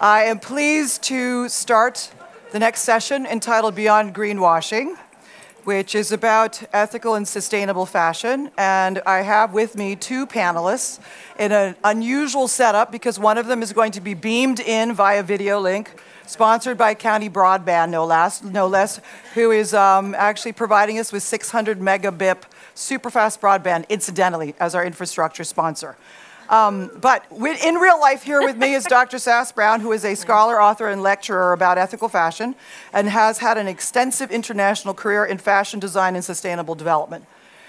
I am pleased to start the next session entitled Beyond Greenwashing, which is about ethical and sustainable fashion. And I have with me two panelists in an unusual setup because one of them is going to be beamed in via video link, sponsored by County Broadband, no less, who is actually providing us with 600 megabit superfast broadband, incidentally, as our infrastructure sponsor. But in real life here with me is Dr. Sass Brown, who is a scholar, author, and lecturer about ethical fashion and has had an extensive international career in fashion design and sustainable development.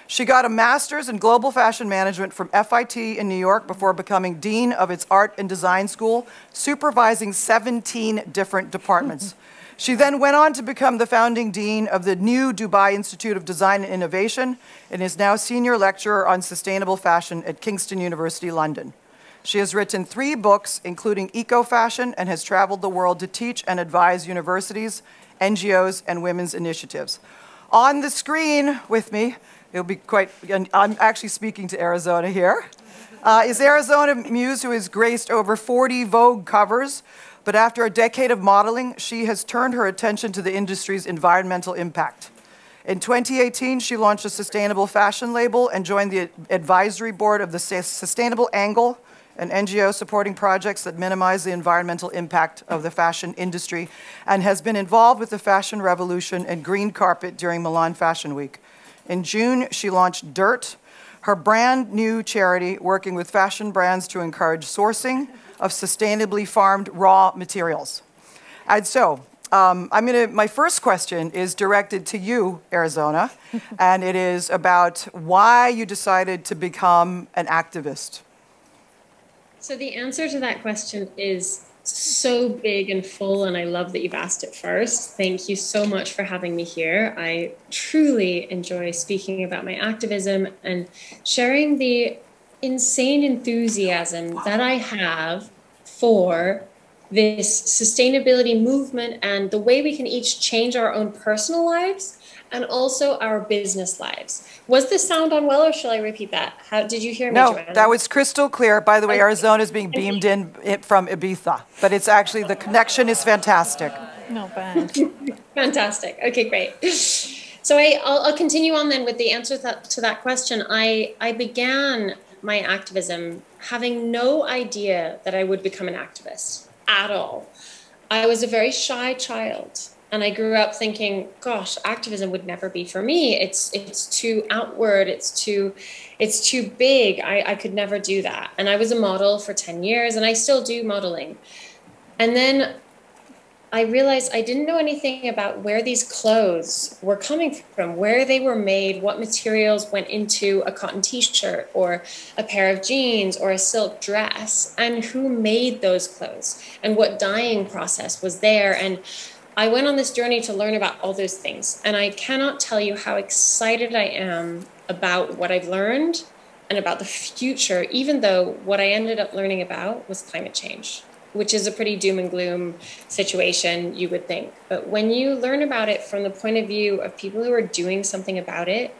She got a master's in global fashion management from FIT in New York before becoming dean of its art and design school, supervising 17 different departments. She then went on to become the founding dean of the new Dubai Institute of Design and Innovation and is now senior lecturer on sustainable fashion at Kingston University, London. She has written 3 books, including Ecofashion, and has traveled the world to teach and advise universities, NGOs, and women's initiatives. On the screen with me, it'll be quite, I'm actually speaking to Arizona here, is Arizona Muse, who has graced over 40 Vogue covers. But after a decade of modeling, she has turned her attention to the industry's environmental impact. In 2018, she launched a sustainable fashion label and joined the advisory board of the Sustainable Angle, an NGO supporting projects that minimize the environmental impact of the fashion industry, and has been involved with the fashion revolution and green carpet during Milan Fashion Week. In June, she launched Dirt, her brand new charity working with fashion brands to encourage sourcing of sustainably farmed raw materials. And so, my first question is directed to you, Arizona, and it is about why you decided to become an activist. So the answer to that question is so big and full, and I love that you've asked it first. Thank you so much for having me here. I truly enjoy speaking about my activism and sharing the insane enthusiasm that I have for this sustainability movement and the way we can each change our own personal lives and also our business lives. Was this sound on well, or shall I repeat that? How did you hear me, Joanna? No, that was crystal clear. By the way, Arizona is being beamed in from Ibiza, but it's actually, the connection is fantastic. Not bad. Fantastic. Okay, great. So I'll continue on then with the answer to that question. I began my activism having no idea that I would become an activist at all. I was a very shy child, and I grew up thinking, gosh, activism would never be for me. It's too outward, it's too big. I could never do that. And I was a model for 10 years, and I still do modeling. And then I realized I didn't know anything about where these clothes were coming from, where they were made, what materials went into a cotton t-shirt or a pair of jeans or a silk dress, and who made those clothes and what dyeing process was there. And I went on this journey to learn about all those things. And I cannot tell you how excited I am about what I've learned and about the future, even though what I ended up learning about was climate change, which is a pretty doom and gloom situation, you would think. But when you learn about it from the point of view of people who are doing something about it,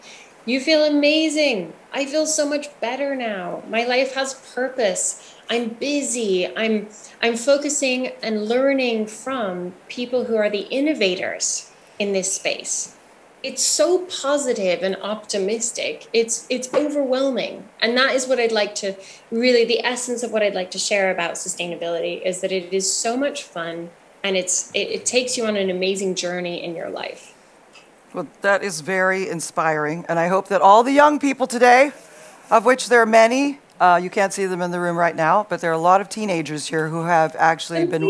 you feel amazing. I feel so much better now. My life has purpose. I'm busy. I'm focusing and learning from people who are the innovators in this space. It's so positive and optimistic. It's overwhelming. And that is what I'd like to, really the essence of what I'd like to share about sustainability is that it is so much fun, and it takes you on an amazing journey in your life. Well, that is very inspiring. And I hope that all the young people today, of which there are many, you can't see them in the room right now, but there are a lot of teenagers here who have actually been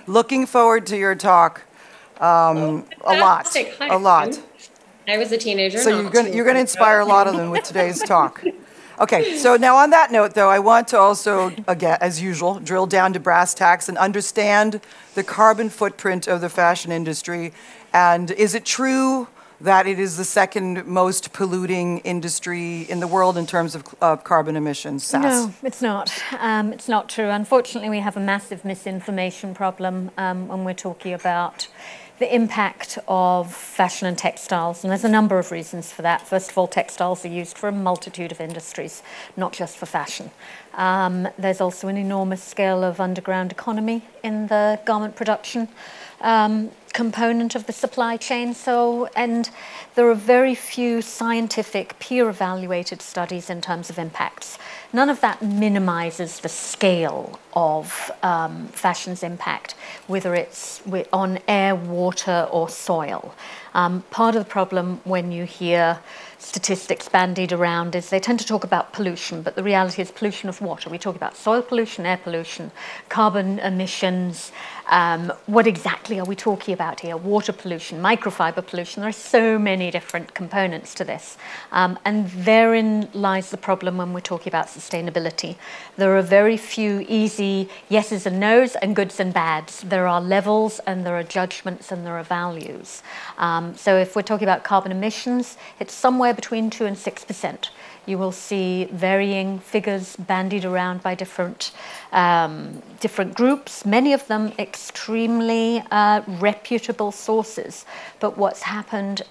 looking forward to your talk a lot. I was a teenager. So you're going to inspire a lot of them with today's talk. Okay, so now on that note, though, I want to also, again, as usual, drill down to brass tacks and understand the carbon footprint of the fashion industry. And is it true that it is the second most polluting industry in the world in terms of carbon emissions? Sass? No, it's not. It's not true. Unfortunately, we have a massive misinformation problem when we're talking about the impact of fashion and textiles, and there's a number of reasons for that. First of all, textiles are used for a multitude of industries, not just for fashion. There's also an enormous scale of underground economy in the garment production component of the supply chain. And there are very few scientific peer-evaluated studies in terms of impacts. None of that minimizes the scale of fashion's impact, whether it's on air, water, or soil. Part of the problem when you hear statistics bandied around is they tend to talk about pollution, but the reality is pollution of water. We talk about soil pollution, air pollution, carbon emissions. What exactly are we talking about here? Water pollution, microfiber pollution. There are so many different components to this. And therein lies the problem when we're talking about sustainability. There are very few easy yeses and nos and goods and bads. There are levels and there are judgments and there are values. So if we're talking about carbon emissions, it's somewhere between 2 and 6%. You will see varying figures bandied around by different groups, many of them extremely reputable sources. But what's happened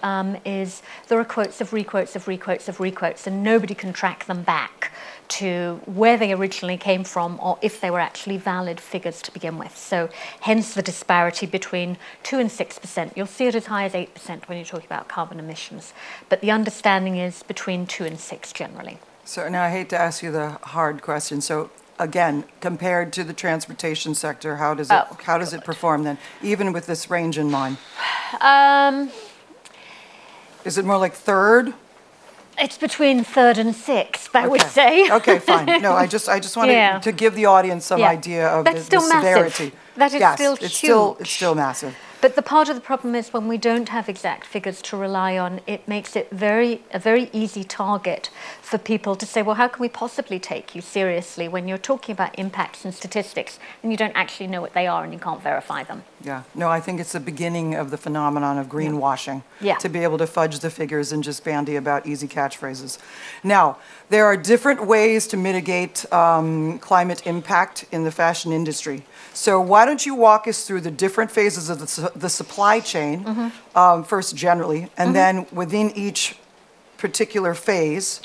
is there are quotes of requotes of requotes of requotes, and nobody can track them back to where they originally came from or if they were actually valid figures to begin with. So hence the disparity between 2 and 6%. You'll see it as high as 8% when you're talking about carbon emissions. But the understanding is between 2 and 6 generally. So now I hate to ask you the hard question. So again, compared to the transportation sector, how does it perform then, even with this range in mind? Is it more like third? It's between third and sixth, I would say. Okay, fine. No, I just wanted to give the audience some idea of the severity. That is still huge. It's still massive. But the part of the problem is when we don't have exact figures to rely on, it makes it a very easy target for people to say, well, how can we possibly take you seriously when you're talking about impacts and statistics and you don't actually know what they are and you can't verify them? Yeah. No, I think it's the beginning of the phenomenon of greenwashing. Yeah. To be able to fudge the figures and just bandy about easy catchphrases. Now, there are different ways to mitigate climate impact in the fashion industry. So why don't you walk us through the different phases of the supply chain, first generally, and then within each particular phase,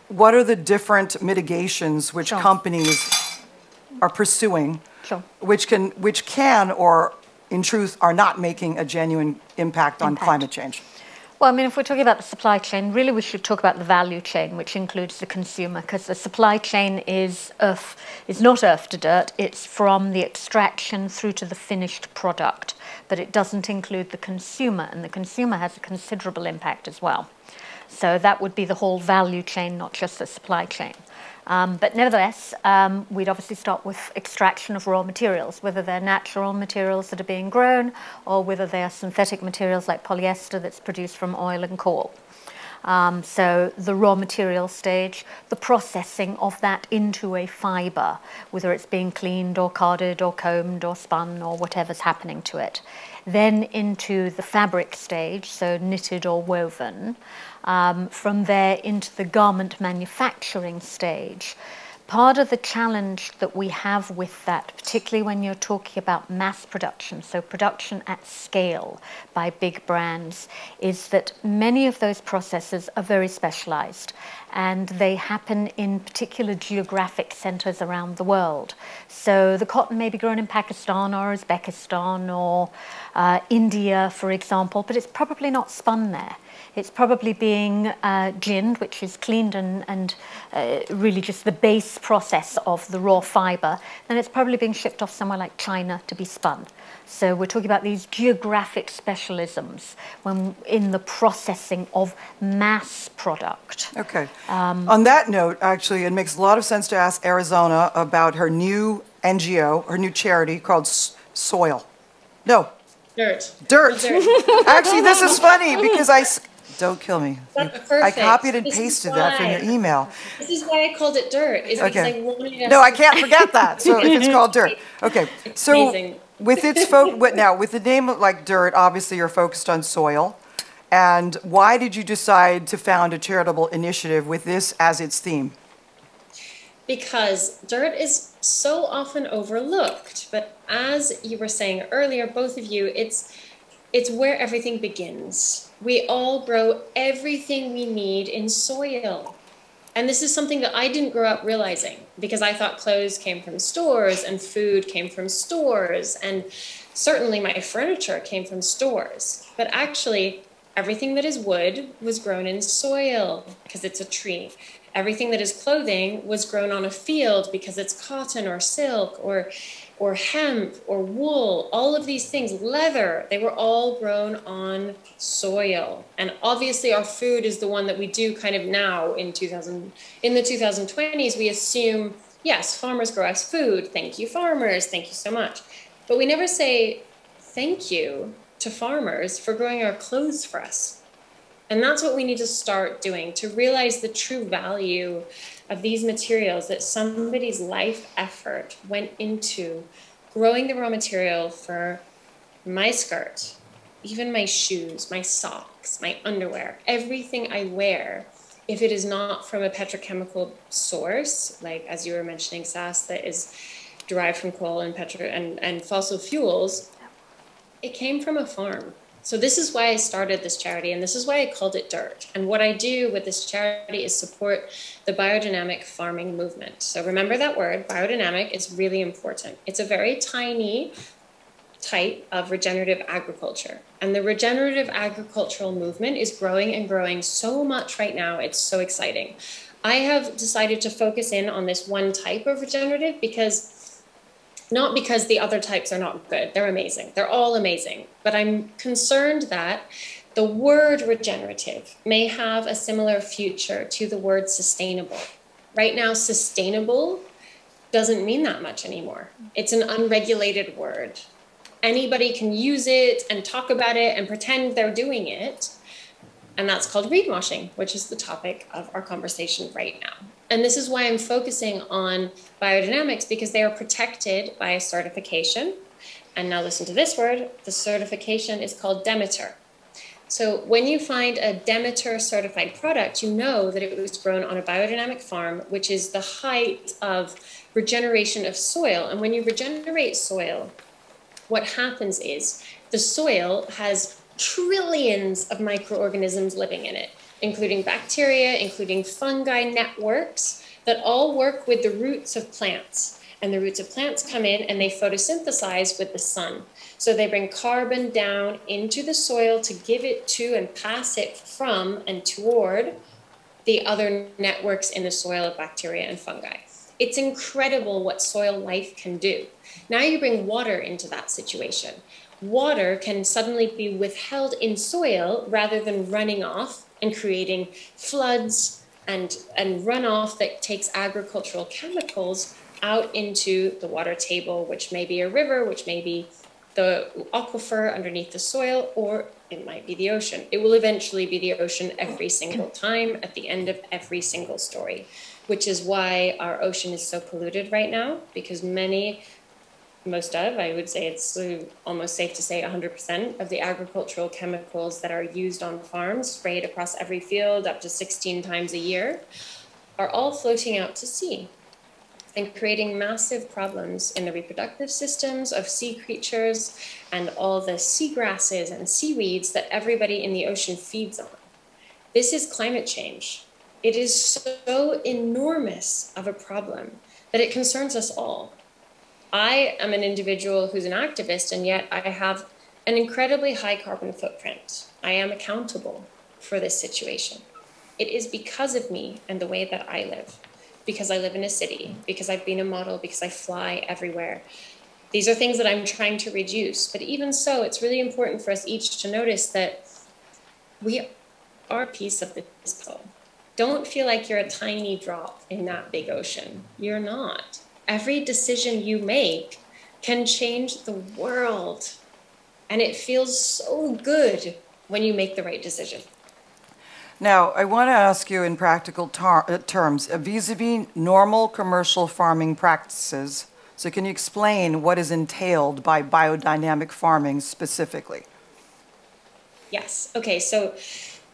what are the different mitigations which companies are pursuing, which can or in truth are not making a genuine impact on climate change? Well, I mean, if we're talking about the supply chain, really we should talk about the value chain, which includes the consumer, because the supply chain is not earth to dirt. It's from the extraction through to the finished product, but it doesn't include the consumer, and the consumer has a considerable impact as well. So that would be the whole value chain, not just the supply chain. But nevertheless, we'd obviously start with extraction of raw materials, whether they're natural materials that are being grown or whether they are synthetic materials like polyester that's produced from oil and coal. So the raw material stage, the processing of that into a fibre, whether it's being cleaned or carded or combed or spun or whatever's happening to it. Then into the fabric stage, so knitted or woven. From there into the garment manufacturing stage. Part of the challenge that we have with that, particularly when you're talking about mass production, so production at scale by big brands, is that many of those processes are very specialized and they happen in particular geographic centers around the world. So the cotton may be grown in Pakistan or Uzbekistan or India, for example, but it's probably not spun there. It's probably being ginned, which is cleaned and really just the base process of the raw fibre. Then it's probably being shipped off somewhere like China to be spun. So we're talking about these geographic specialisms when in the processing of mass product. Okay. On that note, actually, it makes a lot of sense to ask Arizona about her new NGO, her new charity called Soil. No. Dirt. Actually, this is funny because don't kill me. That's I perfect. copied and pasted that from your email. This is why I called it dirt. Is because I wanted us No, I can't forget that. So if it's called dirt. Okay. It's so amazing. with the name like dirt, obviously you're focused on soil. And why did you decide to found a charitable initiative with this as its theme? Because dirt is so often overlooked. But as you were saying earlier, both of you, it's It's where everything begins. We all grow everything we need in soil. And this is something that I didn't grow up realizing, because I thought clothes came from stores and food came from stores, and certainly my furniture came from stores. But actually, everything that is wood was grown in soil because it's a tree. Everything that is clothing was grown on a field because it's cotton or silk or hemp or wool. All of these things, leather, they were all grown on soil. And obviously our food is the one that we do kind of now in the 2020s. We assume, yes, farmers grow us food. Thank you, farmers. Thank you so much. But we never say thank you to farmers for growing our clothes for us. And that's what we need to start doing, to realize the true value of these materials, that somebody's life effort went into growing the raw material for my skirt, even my shoes, my socks, my underwear, everything I wear. If it is not from a petrochemical source, like as you were mentioning, Sass, that is derived from coal and fossil fuels, it came from a farm. So this is why I started this charity, and this is why I called it Dirt. And what I do with this charity is support the biodynamic farming movement. So remember that word, biodynamic, is really important. It's a very tiny type of regenerative agriculture. And the regenerative agricultural movement is growing and growing so much right now. It's so exciting. I have decided to focus in on this one type of regenerative not because the other types are not good. They're amazing. They're all amazing. But I'm concerned that the word regenerative may have a similar future to the word sustainable. Right now, sustainable doesn't mean that much anymore. It's an unregulated word. Anybody can use it and talk about it and pretend they're doing it. And that's called greenwashing, which is the topic of our conversation right now. And this is why I'm focusing on biodynamics, because they are protected by a certification. And now listen to this word. The certification is called Demeter. So when you find a Demeter certified product, you know that it was grown on a biodynamic farm, which is the height of regeneration of soil. And when you regenerate soil, what happens is the soil has trillions of microorganisms living in it, including bacteria, including fungi networks that all work with the roots of plants. And the roots of plants come in and they photosynthesize with the sun. So they bring carbon down into the soil to give it to and pass it from and toward the other networks in the soil of bacteria and fungi. It's incredible what soil life can do. Now you bring water into that situation. Water can suddenly be withheld in soil rather than running off and creating floods and runoff that takes agricultural chemicals out into the water table, which may be a river, which may be the aquifer underneath the soil, or it might be the ocean. It will eventually be the ocean every single time at the end of every single story, which is why our ocean is so polluted right now, because I would say it's almost safe to say 100% of the agricultural chemicals that are used on farms, sprayed across every field up to 16 times a year, are all floating out to sea and creating massive problems in the reproductive systems of sea creatures and all the seagrasses and seaweeds that everybody in the ocean feeds on. This is climate change. It is so enormous of a problem that it concerns us all. I am an individual who's an activist, and yet I have an incredibly high carbon footprint. I am accountable for this situation. It is because of me and the way that I live, because I live in a city, because I've been a model, because I fly everywhere. These are things that I'm trying to reduce. But even so, it's really important for us each to notice that we are a piece of this puzzle. Don't feel like you're a tiny drop in that big ocean. You're not. Every decision you make can change the world. And it feels so good when you make the right decision. Now, I want to ask you in practical terms, vis-a-vis normal commercial farming practices. So can you explain what is entailed by biodynamic farming specifically? Yes. Okay, so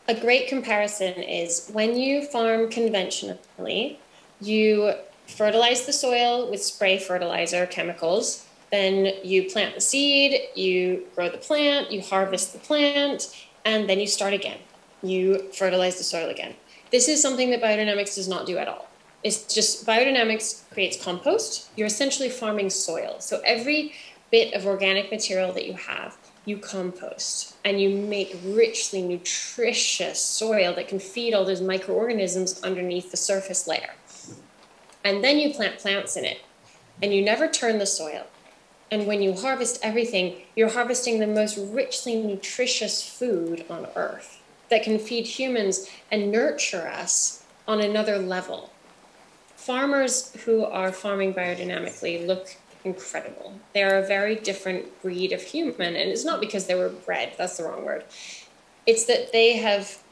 a great comparison is when you farm conventionally, you fertilize the soil with spray fertilizer chemicals Then you plant the seed, you grow the plant, you harvest the plant, and then you start again. You fertilize the soil again. This is something that biodynamics does not do at all. It's just biodynamics creates compost. You're essentially farming soil. So every bit of organic material that you have, you compost, and you make richly nutritious soil that can feed all those microorganisms underneath the surface layer. And then you plant plants in it, and you never turn the soil. And when you harvest everything, you're harvesting the most richly nutritious food on earth that can feed humans and nurture us on another level. Farmers who are farming biodynamically look incredible. They are a very different breed of human, and it's not because they were bred, that's the wrong word. It's that they have,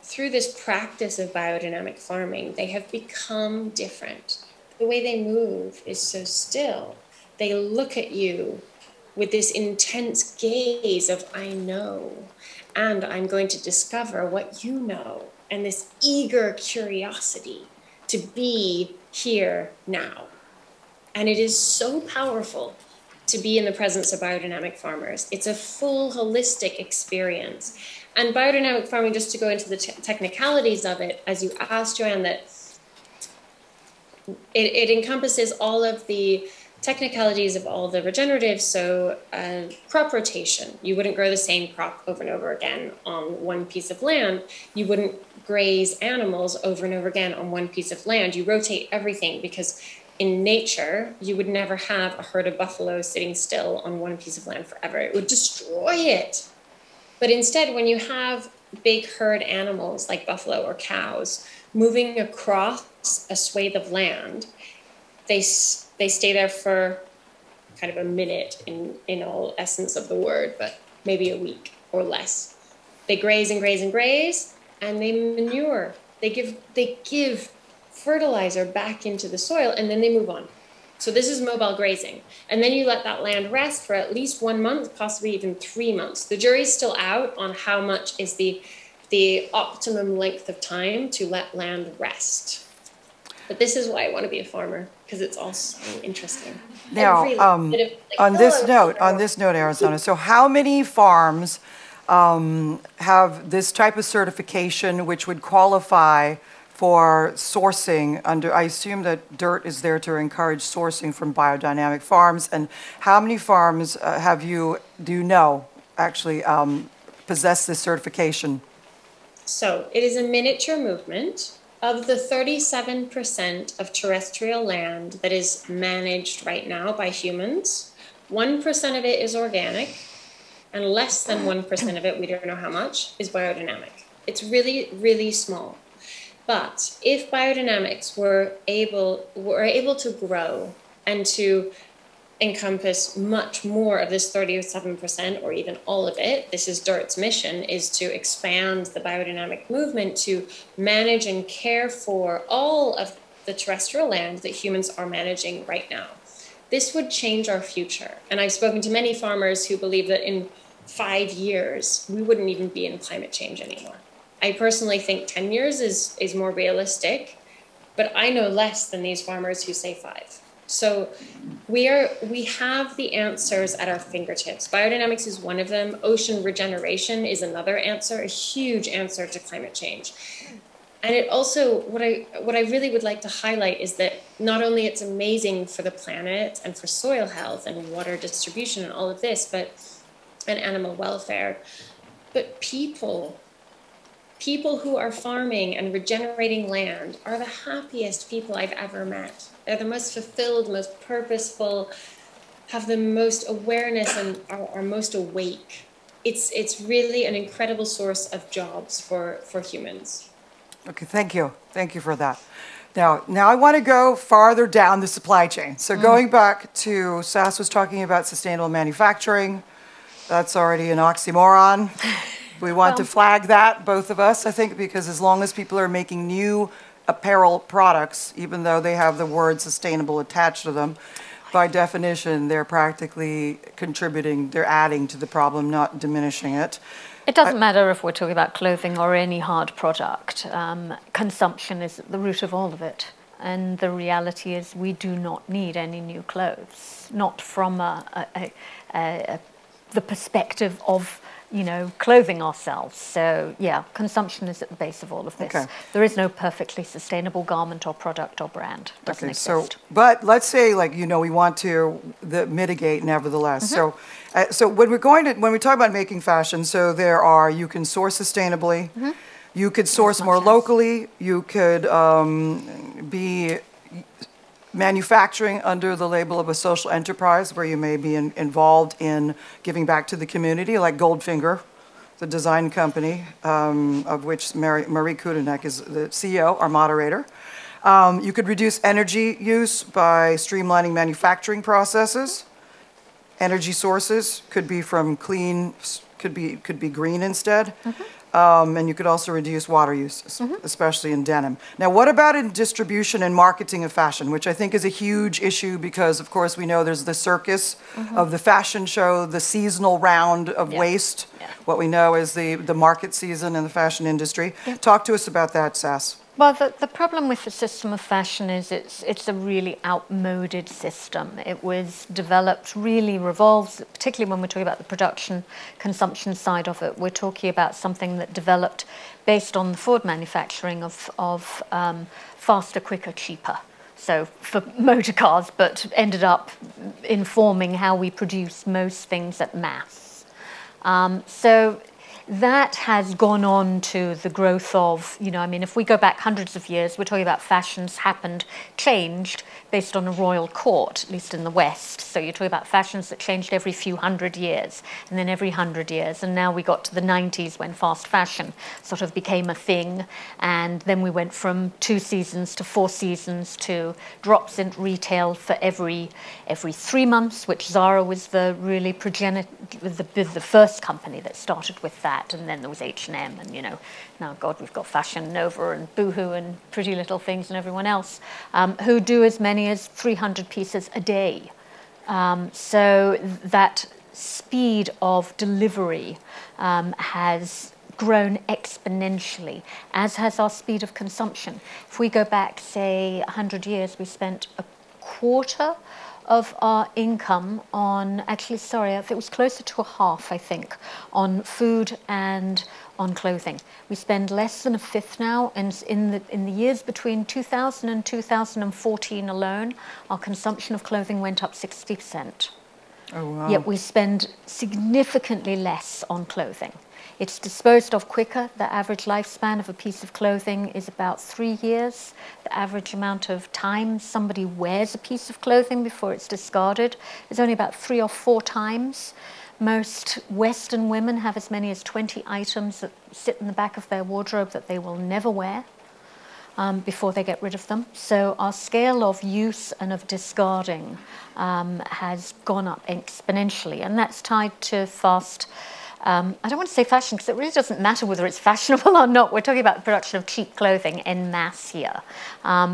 through this practice of biodynamic farming, they have become different. The way they move is so still. They look at you with this intense gaze of, I know, and I'm going to discover what you know, and this eager curiosity to be here now. And it is so powerful to be in the presence of biodynamic farmers. It's a full holistic experience. And biodynamic farming, just to go into the technicalities of it, as you asked, Joanne, that it encompasses all of the technicalities of all the regeneratives. So crop rotation, you wouldn't grow the same crop over and over again on one piece of land. You wouldn't graze animals over and over again on one piece of land. You rotate everything, because in nature, you would never have a herd of buffalo sitting still on one piece of land forever. It would destroy it. But instead, when you have big herd animals like buffalo or cows moving across a swathe of land, they stay there for kind of a minute in all essence of the word, but maybe a week or less. They graze and graze and graze, and they manure. They give fertilizer back into the soil, and then they move on. So this is mobile grazing. And then you let that land rest for at least 1 month, possibly even 3 months. The jury's still out on how much is the optimum length of time to let land rest. But this is why I want to be a farmer, because it's all so interesting. Now, on this note, Arizona, so how many farms have this type of certification which would qualify for sourcing under, I assume that DIRT is there to encourage sourcing from biodynamic farms, and how many farms do you know actually possess this certification? So it is a miniature movement. Of the 37% of terrestrial land that is managed right now by humans, 1% of it is organic, and less than 1% of it, we don't know how much, is biodynamic. It's really, really small. But if biodynamics were able to grow and to encompass much more of this 37%, or even all of it, this is DIRT's mission, is to expand the biodynamic movement to manage and care for all of the terrestrial land that humans are managing right now. This would change our future. And I've spoken to many farmers who believe that in 5 years, we wouldn't even be in climate change anymore. I personally think 10 years is more realistic, but I know less than these farmers who say 5. So we have the answers at our fingertips. Biodynamics is one of them. Ocean regeneration is another answer, a huge answer to climate change. And it also, what I really would like to highlight is that not only it's amazing for the planet and for soil health and water distribution and all of this, and animal welfare, but people who are farming and regenerating land are the happiest people I've ever met. They're the most fulfilled, most purposeful, have the most awareness, and are most awake. It's really an incredible source of jobs for humans. Okay, thank you. Thank you for that. Now I want to go farther down the supply chain. So going back to, Sass was talking about sustainable manufacturing. That's already an oxymoron. We want to flag that, both of us, I think, because as long as people are making new apparel products, even though they have the word sustainable attached to them, by definition, they're practically contributing, they're adding to the problem, not diminishing it. It doesn't matter if we're talking about clothing or any hard product. Consumption is at the root of all of it. And the reality is we do not need any new clothes, not from the perspective of, you know, clothing ourselves. So yeah, consumption is at the base of all of this. Okay. There is no perfectly sustainable garment or product or brand. Doesn't exist. So, but let's say, like, you know, we want to mitigate nevertheless. So when we talk about making fashion, so you can source sustainably, you could source more locally, you could be manufacturing under the label of a social enterprise where you may be involved in giving back to the community, like Goldfinger, the design company, of which Marie Kudenek is the CEO, our moderator. You could reduce energy use by streamlining manufacturing processes. Energy sources could be from clean, could be green instead. And you could also reduce water use, especially in denim. Now, what about in distribution and marketing of fashion, which I think is a huge issue because, of course, we know there's the circus of the fashion show, the seasonal round of waste, what we know is the market season in the fashion industry. Talk to us about that, Sass. Well, the problem with the system of fashion is it's a really outmoded system. It was developed, really revolves, particularly when we're talking about the production, consumption side of it, we're talking about something that developed based on the forward manufacturing of faster, quicker, cheaper. So for motor cars, but ended up informing how we produce most things at mass. So that has gone on to the growth of, you know, I mean, if we go back hundreds of years, we're talking about fashions changed based on a royal court, at least in the West. So you're talking about fashions that changed every few hundred years, and then every 100 years. And now we got to the 90s when fast fashion sort of became a thing. And then we went from 2 seasons to 4 seasons to drops in retail for every 3 months, which Zara was the really the first company that started with that. And then there was H&M, and, you know, now, God, we've got Fashion Nova and Boohoo and Pretty Little Things and everyone else who do as many as 300 pieces a day. So that speed of delivery has grown exponentially, as has our speed of consumption. If we go back, say, 100 years, we spent a quarter of our income on, actually, sorry, it was closer to a half, I think, on food and on clothing. We spend less than a fifth now, and in the years between 2000 and 2014 alone, our consumption of clothing went up 60%. Oh, wow. Yet we spend significantly less on clothing. It's disposed of quicker. The average lifespan of a piece of clothing is about 3 years. The average amount of time somebody wears a piece of clothing before it's discarded is only about 3 or 4 times. Most Western women have as many as 20 items that sit in the back of their wardrobe that they will never wear before they get rid of them. So our scale of use and of discarding has gone up exponentially, and that's tied to fast I don't want to say fashion because it really doesn't matter whether it's fashionable or not. We're talking about the production of cheap clothing en masse here.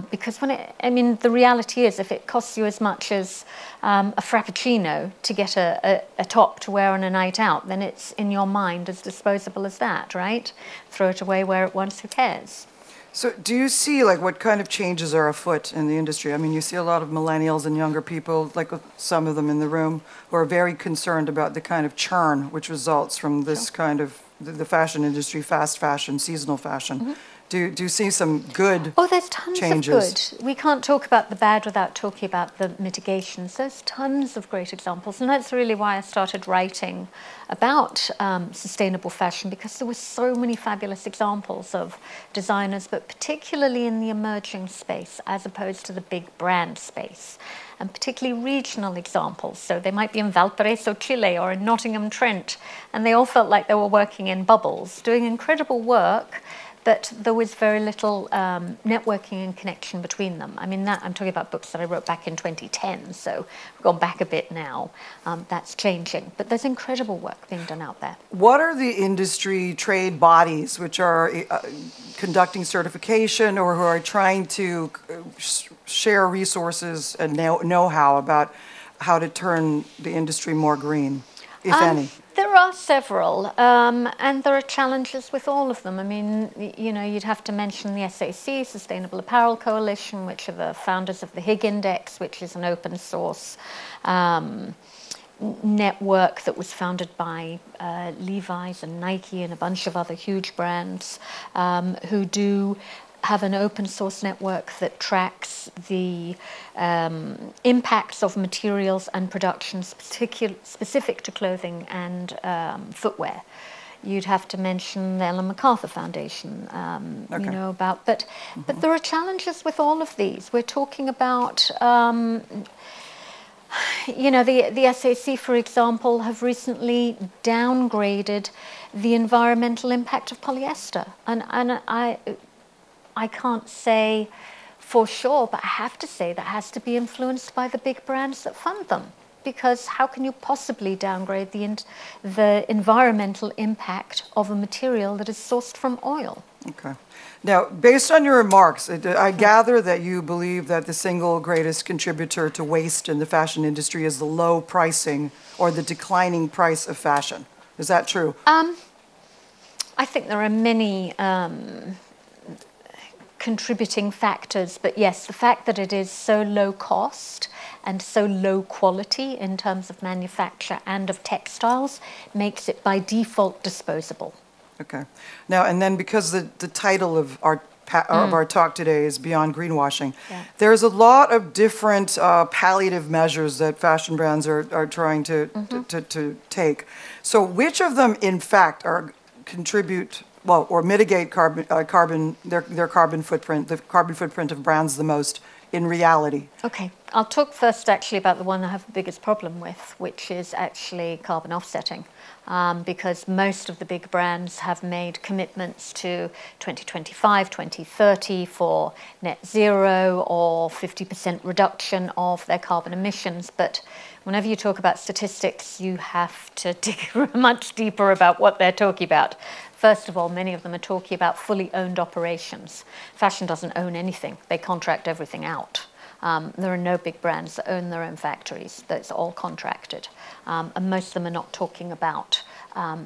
Because the reality is if it costs you as much as a frappuccino to get a top to wear on a night out, then it's in your mind as disposable as that, right? Throw it away, wear it once, who cares? So do you see, like, what kind of changes are afoot in the industry? I mean, you see a lot of millennials and younger people, like some of them in the room, who are very concerned about the kind of churn which results from this kind of the fashion industry, fast fashion, seasonal fashion. Do you see some good Oh, there's tons changes? of good. We can't talk about the bad without talking about the mitigations. There's tons of great examples, and that's really why I started writing about sustainable fashion, because there were so many fabulous examples of designers, but particularly in the emerging space as opposed to the big brand space, and particularly regional examples. So they might be in Valparaiso, Chile, or in Nottingham Trent, and they all felt like they were working in bubbles, doing incredible work, but there was very little networking and connection between them. I mean, I'm talking about books that I wrote back in 2010, so we've gone back a bit now. That's changing, but there's incredible work being done out there. What are the industry trade bodies which are conducting certification or who are trying to share resources and know-how about how to turn the industry more green, if any? There are several, and there are challenges with all of them. I mean, you know, you'd have to mention the SAC, Sustainable Apparel Coalition, which are the founders of the Higg Index, which is an open source network that was founded by Levi's and Nike and a bunch of other huge brands who do have an open source network that tracks the impacts of materials and production specific to clothing and footwear. You'd have to mention the Ellen MacArthur Foundation, Okay. you know, about, but there are challenges with all of these. We're talking about, you know, the SAC, for example, have recently downgraded the environmental impact of polyester. And I can't say for sure, but I have to say that has to be influenced by the big brands that fund them. Because how can you possibly downgrade the environmental impact of a material that is sourced from oil? Okay. Now, based on your remarks, I gather that you believe that the single greatest contributor to waste in the fashion industry is the low pricing or the declining price of fashion. Is that true? I think there are many contributing factors, but yes, the fact that it is so low cost and so low quality in terms of manufacture and of textiles makes it by default disposable. Okay. Now, and then because the title of our talk today is Beyond Greenwashing, there's a lot of different palliative measures that fashion brands are trying to take. So which of them, in fact, contribute, well, or mitigate their carbon footprint, the carbon footprint of brands the most in reality? Okay, I'll talk first actually about the one I have the biggest problem with, which is actually carbon offsetting. Because most of the big brands have made commitments to 2025, 2030 for net zero or 50% reduction of their carbon emissions. But whenever you talk about statistics, you have to dig much deeper about what they're talking about. First of all, many of them are talking about fully owned operations. Fashion doesn't own anything. They contract everything out. There are no big brands that own their own factories. That's all contracted. And most of them are not talking about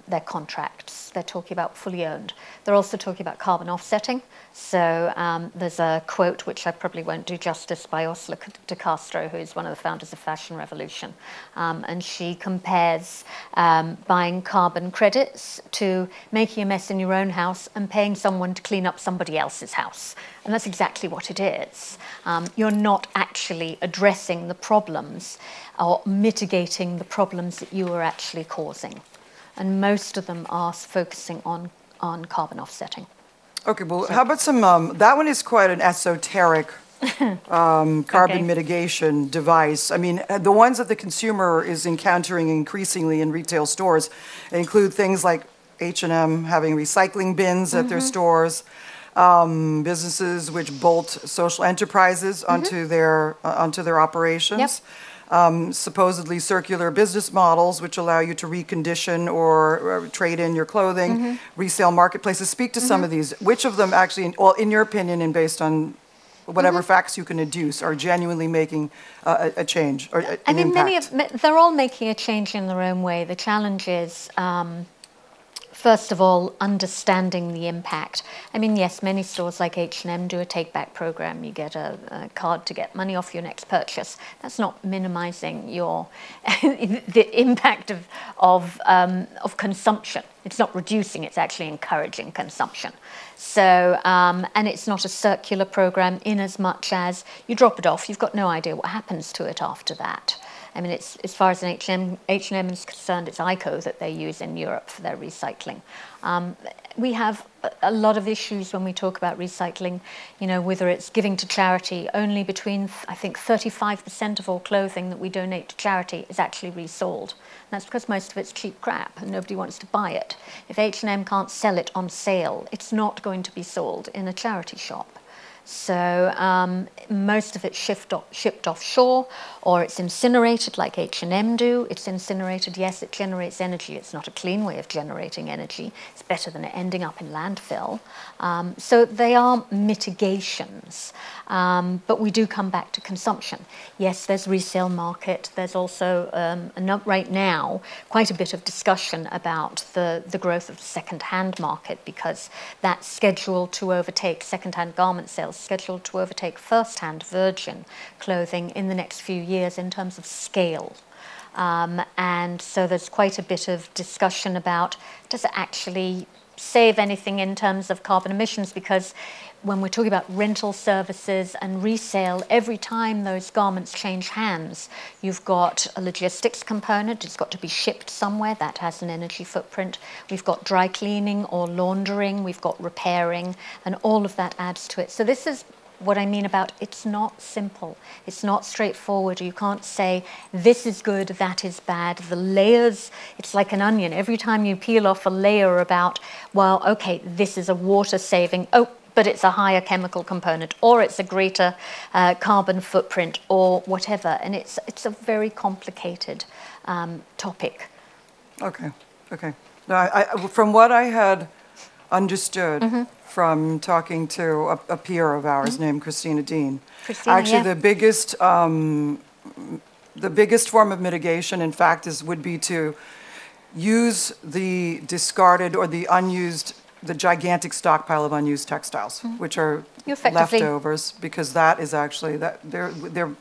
their contracts. They're talking about fully owned. They're also talking about carbon offsetting. So there's a quote, which I probably won't do justice, by Ursula de Castro, who is one of the founders of Fashion Revolution. And she compares buying carbon credits to making a mess in your own house and paying someone to clean up somebody else's house. And that's exactly what it is. You're not actually addressing the problems or mitigating the problems that you are actually causing. And most of them are focusing on carbon offsetting. Okay, well, how about some, that one is quite an esoteric carbon mitigation device. I mean, the ones that the consumer is encountering increasingly in retail stores include things like H&M having recycling bins at their stores, businesses which bolt social enterprises onto their operations. Supposedly circular business models which allow you to recondition or trade in your clothing, resale marketplaces. Speak to some of these. Which of them actually, well, in your opinion and based on whatever facts you can adduce, are genuinely making a change or an impact? They're all making a change in their own way. The challenge is, first of all, understanding the impact. I mean, yes, many stores like H&M do a take-back program. You get a card to get money off your next purchase. That's not minimizing your the impact of consumption. It's not reducing, it's actually encouraging consumption. So, and it's not a circular program in as much as you drop it off, you've got no idea what happens to it after that. I mean, it's, as far as an H&M is concerned, it's ICO that they use in Europe for their recycling. We have a lot of issues when we talk about recycling, you know, whether it's giving to charity. Only between, I think, 35% of all clothing that we donate to charity is actually resold. And that's because most of it's cheap crap and nobody wants to buy it. If H&M can't sell it on sale, it's not going to be sold in a charity shop. So most of it's shipped offshore, or it's incinerated like H&M do. It's incinerated, yes, it generates energy. It's not a clean way of generating energy. It's better than it ending up in landfill. So they are mitigations, but we do come back to consumption. Yes, there's resale market. There's also, right now, quite a bit of discussion about the growth of the second-hand market, because that's scheduled to overtake second-hand garment sales, scheduled to overtake first-hand virgin clothing in the next few years in terms of scale. And so there's quite a bit of discussion about, does it actually save anything in terms of carbon emissions? Because when we're talking about rental services and resale, every time those garments change hands, you've got a logistics component. It's got to be shipped somewhere. That has an energy footprint. We've got dry cleaning or laundering. We've got repairing, and all of that adds to it. So this is what I mean about it's not simple. It's not straightforward. You can't say this is good, that is bad. The layers, it's like an onion. Every time you peel off a layer about, well, okay, this is a water saving, oh, but it's a higher chemical component, or it's a greater carbon footprint, or whatever. And it's a very complicated topic. Okay, okay. Now, from what I had understood from talking to a peer of ours named Christina Dean, actually the biggest form of mitigation, in fact, would be to use the discarded or the unused, the gigantic stockpile of unused textiles, which are leftovers, because that is actually the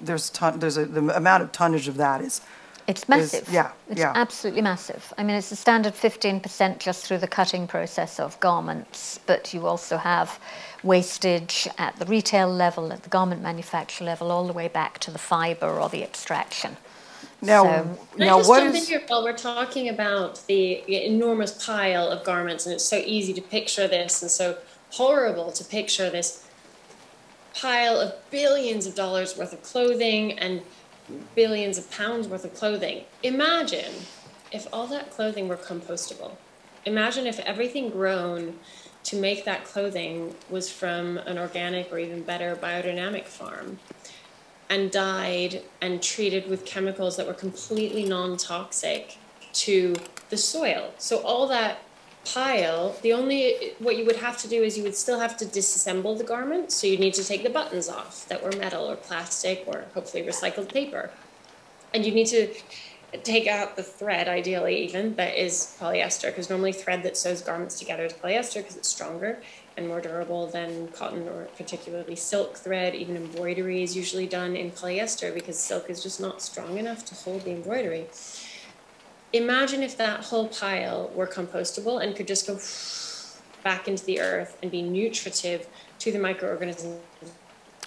amount of tonnage of that is. It's massive. It's absolutely massive. I mean, it's a standard 15% just through the cutting process of garments, but you also have wastage at the retail level, at the garment manufacturer level, all the way back to the fiber or the extraction. Now, what is... Here, Paul, we're talking about the enormous pile of garments, and it's so easy to picture this, and so horrible to picture this pile of billions of dollars worth of clothing and billions of pounds worth of clothing. Imagine if all that clothing were compostable. Imagine if everything grown to make that clothing was from an organic or even better biodynamic farm, and dyed and treated with chemicals that were completely non-toxic to the soil. So all that pile, what you would have to do is you would still have to disassemble the garment. So you need to take the buttons off that were metal or plastic or hopefully recycled paper. And you need to take out the thread, ideally even, that is polyester, because normally thread that sews garments together is polyester because it's stronger and more durable than cotton or particularly silk thread. Even embroidery is usually done in polyester because silk is just not strong enough to hold the embroidery. Imagine if that whole pile were compostable and could just go back into the earth and be nutritive to the microorganisms.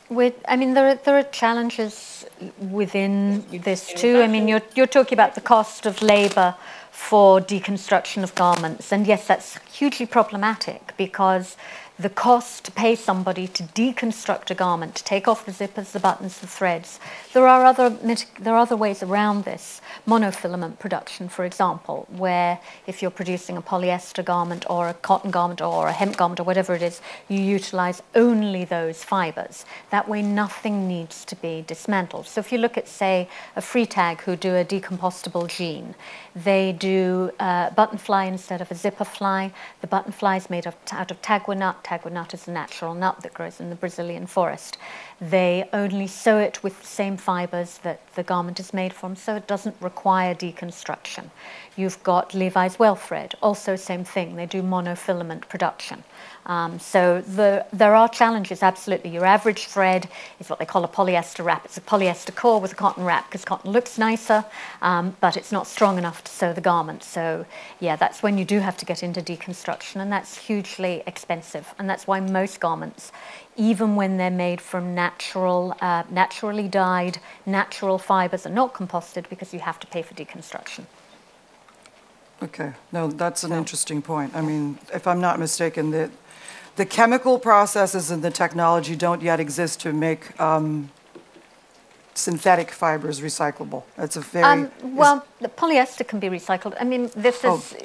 I mean, there are challenges within this too. I mean, you're talking about the cost of labour for deconstruction of garments, and yes, that's hugely problematic because the cost to pay somebody to deconstruct a garment, to take off the zippers, the buttons, the threads. There are other ways around this. Monofilament production, for example, where if you're producing a polyester garment or a cotton garment or a hemp garment or whatever it is, you utilize only those fibers. That way nothing needs to be dismantled. So if you look at, say, a free tag who do a decompostable jean, they do a button fly instead of a zipper fly. The button fly is made out of tagua nut. Tagua nut is a natural nut that grows in the Brazilian forest. They only sew it with the same fibers that the garment is made from, so it doesn't require deconstruction. You've got Levi's well thread, also same thing. They do monofilament production. So there are challenges, absolutely. Your average thread is what they call a polyester wrap. It's a polyester core with a cotton wrap because cotton looks nicer, but it's not strong enough to sew the garment. So yeah, that's when you do have to get into deconstruction, and that's hugely expensive. And that's why most garments, even when they're made from naturally dyed, natural fibers, are not composted because you have to pay for deconstruction. Okay, no, that's an interesting point. I mean, if I'm not mistaken, the chemical processes and the technology don't yet exist to make synthetic fibers recyclable. That's a very... well, the polyester can be recycled. I mean, this is...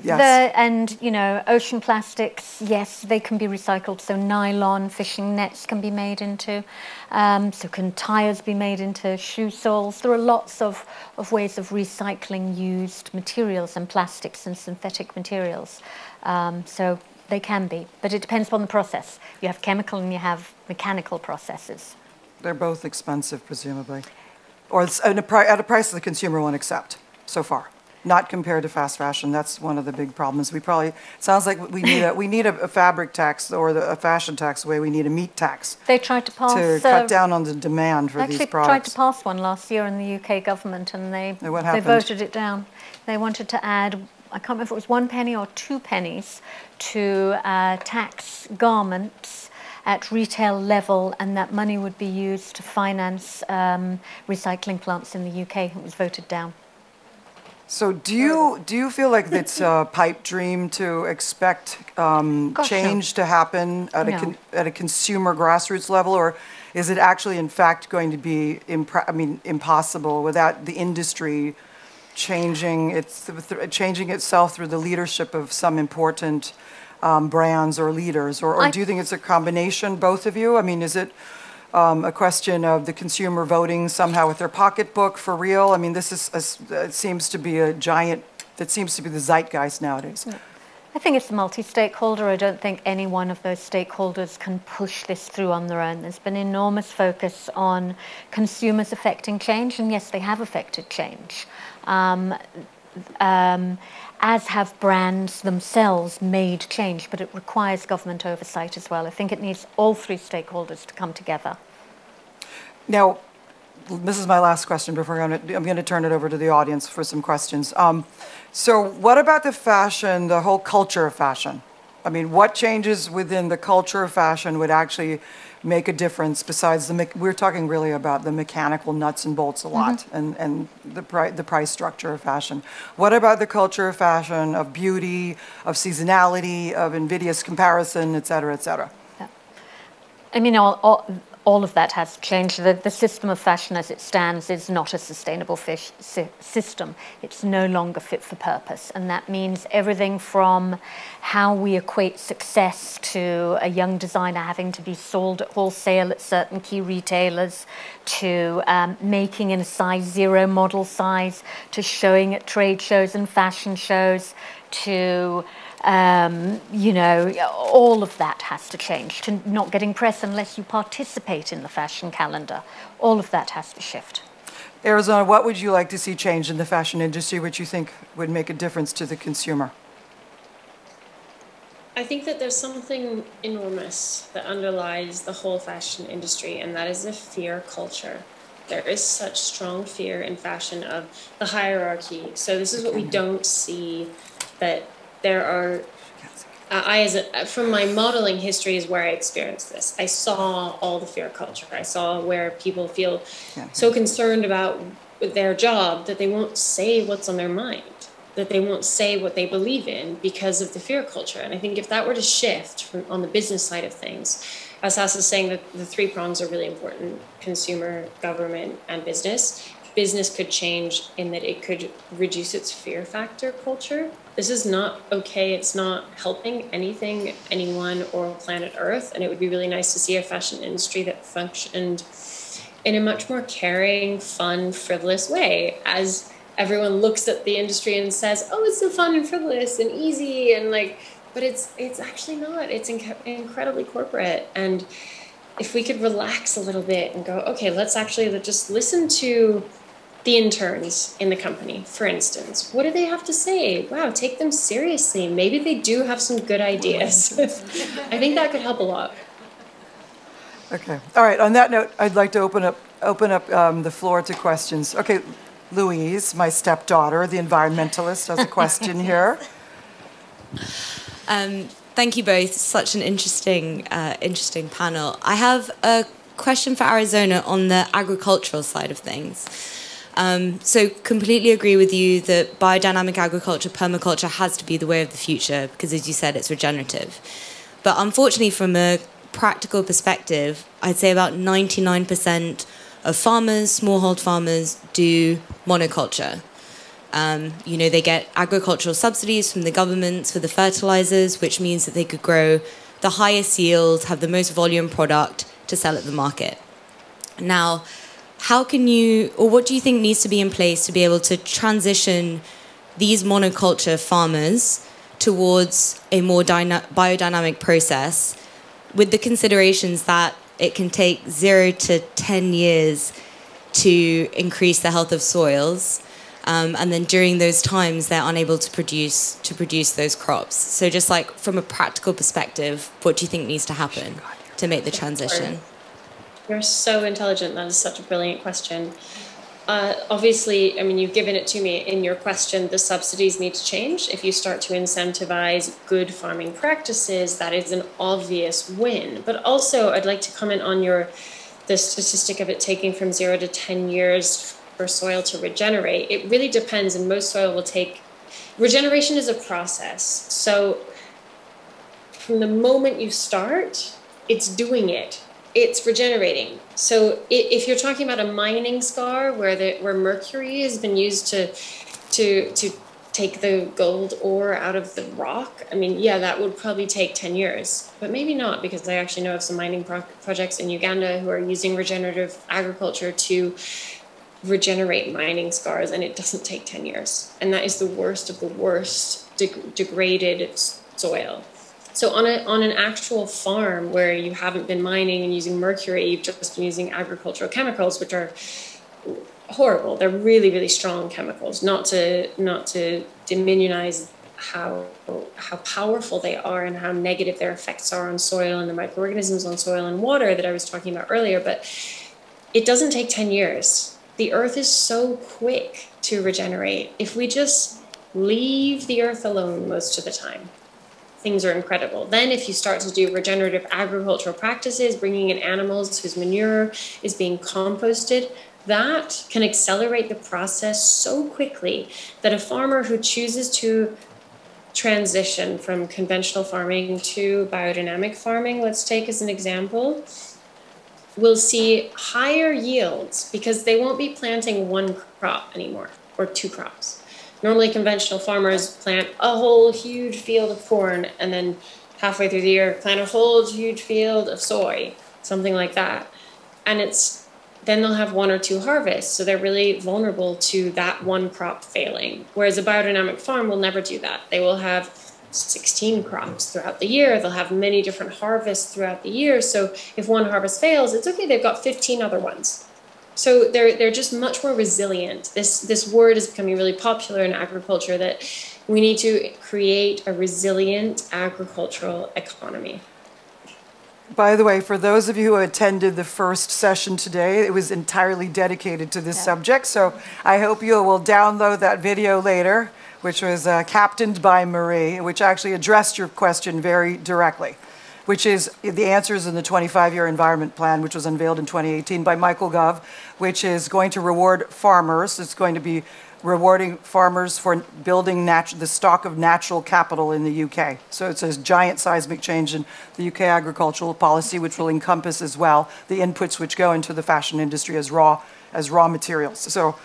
Yes. And, you know, ocean plastics, yes, they can be recycled. So nylon fishing nets can be made into, so can tires be made into shoe soles. There are lots of ways of recycling used materials and plastics and synthetic materials. So they can be, but it depends on the process. You have chemical and you have mechanical processes. They're both expensive, presumably. Or it's at a price the consumer won't accept so far. Not compared to fast fashion. That's one of the big problems. We probably, sounds like we need a fabric tax or a fashion tax the way we need a meat tax. They tried to pass... to cut down on the demand for these products. Actually tried to pass one last year in the UK government, and they voted it down. They wanted to add, I can't remember if it was 1 penny or 2 pennies to tax garments at retail level, and that money would be used to finance recycling plants in the UK. It was voted down. So do you feel like it's a pipe dream to expect change to happen at a consumer grassroots level, or is it actually in fact going to be impossible without the industry changing itself through the leadership of some important brands or leaders, or do you think it's a combination, both of you? I mean, is it a question of the consumer voting somehow with their pocketbook for real? I mean, this is it seems to be that seems to be the zeitgeist nowadays. I think it's multi-stakeholder. I don't think any one of those stakeholders can push this through on their own. There's been enormous focus on consumers affecting change, and yes, they have affected change. As have brands themselves made change, but it requires government oversight as well. I think it needs all three stakeholders to come together. Now, this is my last question before I'm going to turn it over to the audience for some questions. So what about the fashion, the whole culture of fashion? I mean, what changes within the culture of fashion would actually make a difference besides we're talking really about the mechanical nuts and bolts a lot, and the price structure of fashion. What about the culture of fashion, of beauty, of seasonality, of invidious comparison, et cetera, et cetera? Yeah. I mean, all of that has changed. The system of fashion as it stands is not a sustainable system. It's no longer fit for purpose. And that means everything from how we equate success to a young designer having to be sold at wholesale at certain key retailers, to making in a size 0 model size, to showing at trade shows and fashion shows, to you know, all of that has to change, to not getting press unless you participate in the fashion calendar. All of that has to shift. Arizona, what would you like to see change in the fashion industry, which you think would make a difference to the consumer? I think that there's something enormous that underlies the whole fashion industry, and that is a fear culture. There is such strong fear in fashion of the hierarchy. So this is what we don't see, that there are, from my modeling history is where I experienced this. I saw all the fear culture. I saw where people feel so concerned about their job that they won't say what's on their mind, that they won't say what they believe in because of the fear culture. And I think if that were to shift on the business side of things, as Sass is saying, that the 3 prongs are really important: consumer, government, and business. Business could change in that it could reduce its fear factor culture. This is not okay. It's not helping anything, anyone, or planet Earth. And it would be really nice to see a fashion industry that functioned in a much more caring, fun, frivolous way, as everyone looks at the industry and says, oh, it's so fun and frivolous and easy, and like, but it's actually not. It's incredibly corporate. And if we could relax a little bit and go, okay, let's just listen to the interns in the company, for instance. What do they have to say? Wow, take them seriously. Maybe they do have some good ideas. I think that could help a lot. Okay. All right. On that note, I'd like to open up the floor to questions. Okay, Louise, my stepdaughter, the environmentalist, has a question here. Thank you both. Such an interesting panel. I have a question for Arizona on the agricultural side of things. So completely agree with you that biodynamic agriculture, permaculture has to be the way of the future because, as you said, it's regenerative. But unfortunately, from a practical perspective, I'd say about 99% of farmers, smallhold farmers, do monoculture. You know, they get agricultural subsidies from the governments for the fertilizers, which means that they could grow the highest yield, have the most volume product to sell at the market. Now, how can you, or what do you think needs to be in place to be able to transition these monoculture farmers towards a more biodynamic process, with the considerations that it can take 0 to 10 years to increase the health of soils, and then during those times they're unable to produce those crops? So just like from a practical perspective, what do you think needs to happen to make the transition? You're so intelligent. That is such a brilliant question. Obviously, I mean, you've given it to me in your question. The subsidies need to change. If you start to incentivize good farming practices, that is an obvious win. But also, I'd like to comment on the statistic of it taking from 0 to 10 years for soil to regenerate. It really depends, and most soil will take... Regeneration is a process. So from the moment you start, it's doing it. It's regenerating. So if you're talking about a mining scar where mercury has been used to take the gold ore out of the rock, I mean, yeah, that would probably take 10 years, but maybe not, because I actually know of some mining projects in Uganda who are using regenerative agriculture to regenerate mining scars, and it doesn't take 10 years. And that is the worst of the worst degraded soil. So on an actual farm where you haven't been mining and using mercury, you've just been using agricultural chemicals, which are horrible. They're really, really strong chemicals. Not to demonize how powerful they are and how negative their effects are on soil and the microorganisms on soil and water that I was talking about earlier. But it doesn't take 10 years. The earth is so quick to regenerate. If we just leave the earth alone most of the time, things are incredible. Then if you start to do regenerative agricultural practices, bringing in animals whose manure is being composted, that can accelerate the process so quickly that a farmer who chooses to transition from conventional farming to biodynamic farming, let's take as an example, will see higher yields because they won't be planting one crop anymore or 2 crops. Normally, conventional farmers plant a whole huge field of corn and then halfway through the year plant a whole huge field of soy, something like that. And then they'll have 1 or 2 harvests, so they're really vulnerable to that one crop failing. Whereas a biodynamic farm will never do that. They will have 16 crops throughout the year. They'll have many different harvests throughout the year. So if one harvest fails, it's okay, they've got 15 other ones. So they're just much more resilient. This word is becoming really popular in agriculture, that we need to create a resilient agricultural economy. By the way, for those of you who attended the first session today, it was entirely dedicated to this subject. So I hope you will download that video later, which was captained by Marie, which actually addressed your question very directly, which is the answers in the 25-year environment plan, which was unveiled in 2018 by Michael Gove, which is going to reward farmers. It's going to be rewarding farmers for building the stock of natural capital in the UK. So it's a giant seismic change in the UK agricultural policy, which will encompass as well the inputs which go into the fashion industry as raw materials. So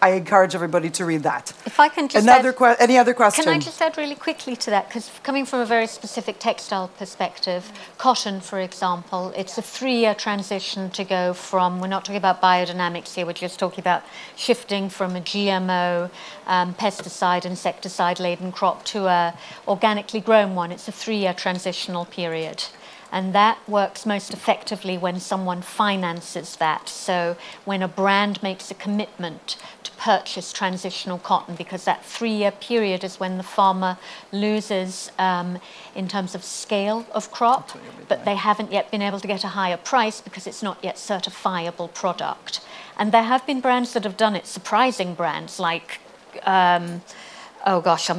I encourage everybody to read that. If I can just any other question? Can I just add really quickly to that? Because coming from a very specific textile perspective, cotton, for example, it's a 3-year transition to go from, we're not talking about biodynamics here, we're just talking about shifting from a GMO, pesticide, insecticide-laden crop to a organically grown one. It's a 3-year transitional period. And that works most effectively when someone finances that. So when a brand makes a commitment to purchase transitional cotton, because that 3-year period is when the farmer loses in terms of scale of crop, but they haven't yet been able to get a higher price because it's not yet certifiable product. And there have been brands that have done it, surprising brands like oh gosh,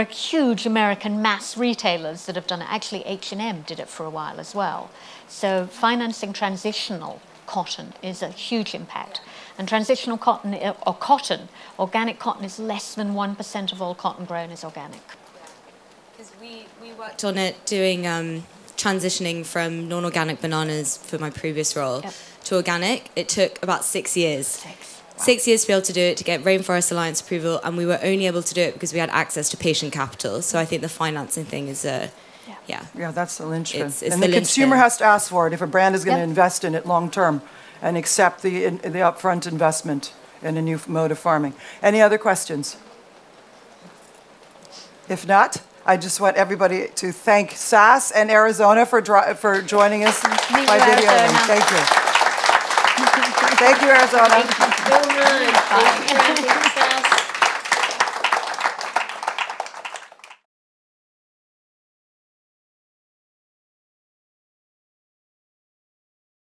huge American mass retailers that have done it. Actually, H&M did it for a while as well. So financing transitional cotton is a huge impact. And transitional cotton, or cotton, organic cotton, is less than 1% of all cotton grown is organic. Because we worked on it doing transitioning from non-organic bananas for my previous role to organic. It took about 6 years. 6 years to be able to do it, to get Rainforest Alliance approval, and we were only able to do it because we had access to patient capital. So I think the financing thing is Yeah, that's the linchpin. It's and the the consumer linchpin. has to ask for it if a brand is going to invest in it long term and accept the upfront investment in a new mode of farming. Any other questions? If not, I just want everybody to thank Sass and Arizona for joining us by video. Thank you. Thank you, Arizona. Thank you so much. Thank you.